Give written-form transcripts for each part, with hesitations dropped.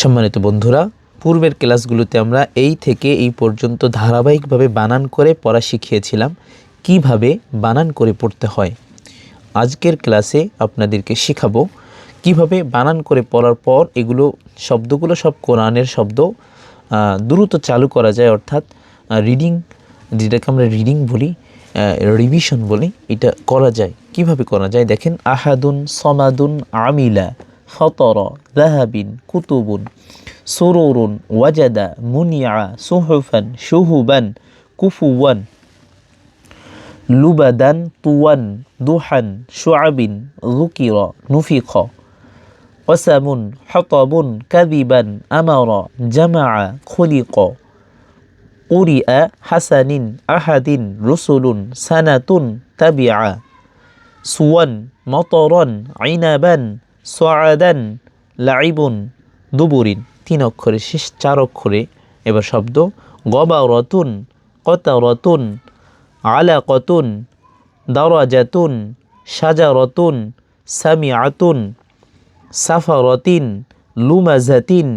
সম্মানিত বন্ধুরা, পূর্বের ক্লাসগুলোতে আমরা এই থেকে এই পর্যন্ত ধারাবাহিকভাবে বানান করে পড়া শিখিয়েছিলাম, কিভাবে বানান করে পড়তে হয়। আজকের ক্লাসে আপনাদেরকে শেখাবো কিভাবে বানান করে পড়ার পর এগুলো শব্দগুলো সব কোরআনের শব্দ দ্রুত চালু করা যায়, অর্থাৎ রিডিং, যেটাকে আমরা রিডিং বলি, রিভিশন বলি, এটা করা যায়। কিভাবে করা যায় দেখেন। আহাদুন, সমাদুন, আমিলা, ফতরা, যাহাবিন, কুতুবুন, সুরুরুন, ওয়াজাদা, মুনিয়া, সুহুফান, শুহুবান, কুফুয়ান, লুবাদান, তুয়ান, দুহান, শুআবিন, যুকিরা, নুফিখা, ওয়াসামুন, হতাবুন, কাযিবান, আমারা, জামাআ, খুলিকা, উরিআ, হাসানিন, আহাদিন, রুসুলুন, সানাতুন, তাবিআ, সুওয়ান, মতরন, আইনাবান, সোয়াদান, লাইবুন, দুবুরিন। 3 অক্ষরে শেষ, 4 অক্ষরে এবার শব্দ। গবারতুন, কতারতুন, আলাকতুন, দারাজাতুন, শাজারতুন, সামিআতুন, সাফারাতিন, লুমাজাতিন,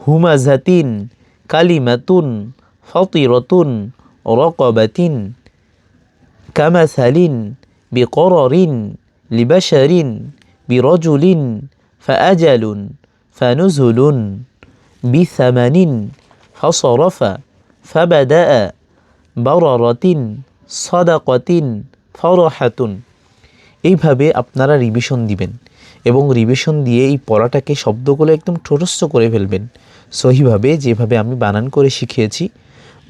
হুমাজাতিন, কালিমাতুন, ফতিরাতুন, রাকাবাতিন, কামাসালিন, বিকরারিন, লিবাশারিন, বিরজুলিন, ফাআজালুন, ফানুজুলুন, বিসামানিন, ফসরফা, ফাবাদাআ, বারারাতিন, সাদাকাতিন, ফরহাতুন। এইভাবে আপনারা রিভিশন দিবেন এবং রিভিশন দিয়ে এই পড়াটাকে শব্দগুলো একদম ঠোঁটস্থ করে ফেলবেন সহিভাবে, যেভাবে আমি বানান করে শিখিয়েছি।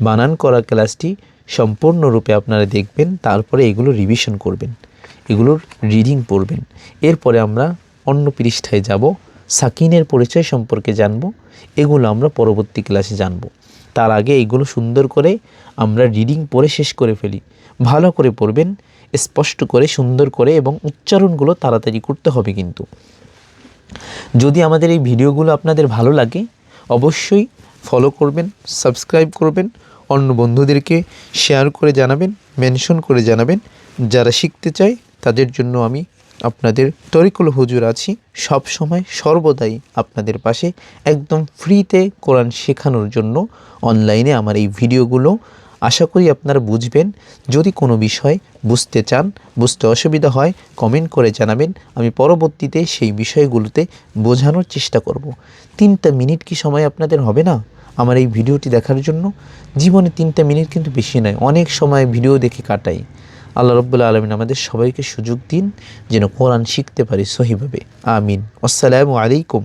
বানান করা ক্লাসটি সম্পূর্ণরূপে আপনারা দেখবেন, তারপরে এগুলো রিভিশন করবেন, এগুলোর রিডিং পড়বেন। এরপরে আমরা অন্য পৃষ্ঠায় যাব, সাকিনের পরিচয় সম্পর্কে জানব। এগুলো আমরা পরবর্তী ক্লাসে জানব। তার আগে এগুলো সুন্দর করে আমরা রিডিং পড়ে শেষ করে ফেলি। ভালো করে পড়বেন, স্পষ্ট করে, সুন্দর করে, এবং উচ্চারণগুলো তাড়াতাড়ি করতে হবে। কিন্তু যদি আমাদের এই ভিডিওগুলো আপনাদের ভালো লাগে, অবশ্যই ফলো করবেন, সাবস্ক্রাইব করবেন, অন্য বন্ধুদেরকে শেয়ার করে জানাবেন, মেনশন করে জানাবেন। যারা শিখতে চায় তাদের জন্য আমি আপনাদের তরিকুল হুজুর আছি, সব সময় সর্বদাই আপনাদের পাশে, একদম ফ্রিতে কোরআন শেখানোর জন্য অনলাইনে আমার এই ভিডিওগুলো। আশা করি আপনারা বুঝবেন। যদি কোনো বিষয় বুঝতে চান, বুঝতে অসুবিধা হয়, কমেন্ট করে জানাবেন। আমি পরবর্তীতে সেই বিষয়গুলোতে বোঝানোর চেষ্টা করব। 3টা মিনিট কি সময় আপনাদের হবে না আমার এই ভিডিওটি দেখার জন্য? জীবনে 3টা মিনিট কিন্তু বেশি নয়, অনেক সময় ভিডিও দেখে কাটাই। আল্লাহ রাব্বুল আলামিন আমাদের সবাইকে সুযোগ দিন যেন কোরআন শিখতে পারি সহিভাবে। আমিন। আসসালামু আলাইকুম।